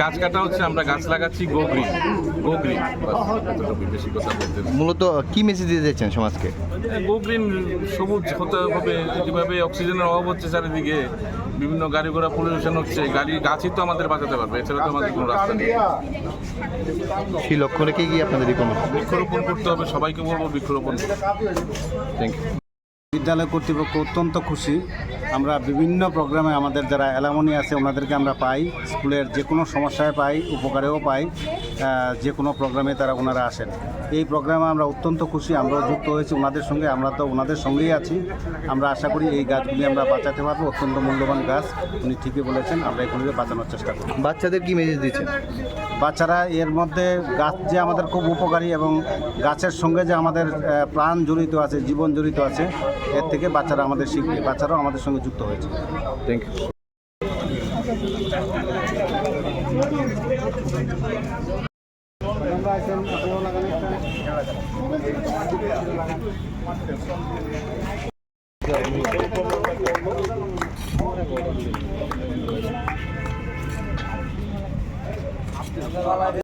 গাছ কাটা হচ্ছে, আমরা গাছ লাগাচ্ছি গো গ্রিন। বেশি কথা বলতে মূলত কি মেসেজ দিয়ে যাচ্ছেন সমাজকে? গো গ্রিন, সবুজ হতে হবে। যেভাবে অক্সিজেনের অভাব হচ্ছে চারিদিকে, বিভিন্ন গাড়ি ঘোড়া পলিউশন হচ্ছে, গাছই তো আমাদের বাঁচাতে পারবে, এছাড়া তো আমাদের কোনো রাস্তা নেই। সেই লক্ষ্য রেখে কি আপনাদের বৃক্ষরোপণ করতে হবে, সবাইকে বলবো বৃক্ষরোপণ। Thank you. বিদ্যালয় কর্তৃপক্ষ অত্যন্ত খুশি। আমরা বিভিন্ন প্রোগ্রামে আমাদের যারা অ্যালামনি আছে ওনাদেরকে আমরা পাই, স্কুলের যে কোনো সমস্যায় পাই, উপকারেও পাই, যে কোনো প্রোগ্রামে ওনারা আসেন। এই প্রোগ্রামে আমরা অত্যন্ত খুশি, আমরাও যুক্ত হয়েছি ওনাদের সঙ্গে, আমরা তো ওনাদের সঙ্গেই আছি। আমরা আশা করি এই গাছগুলি আমরা বাঁচাতে পারবো, অত্যন্ত মূল্যবান গাছ। উনি ঠিকই বলেছেন, আমরা এগুলিকে বাঁচানোর চেষ্টা করি। বাচ্চাদের কি মেসেজ দিচ্ছেন? বাচ্চারা এর মধ্যে গাছ যে আমাদের খুব উপকারী এবং গাছের সঙ্গে যে আমাদের প্রাণ জড়িত আছে, জীবন জড়িত আছে, এর থেকে বাচ্চারা আমাদের শিখবে, বাচ্চারাও আমাদের সঙ্গে যুক্ত হয়েছে। Thank you.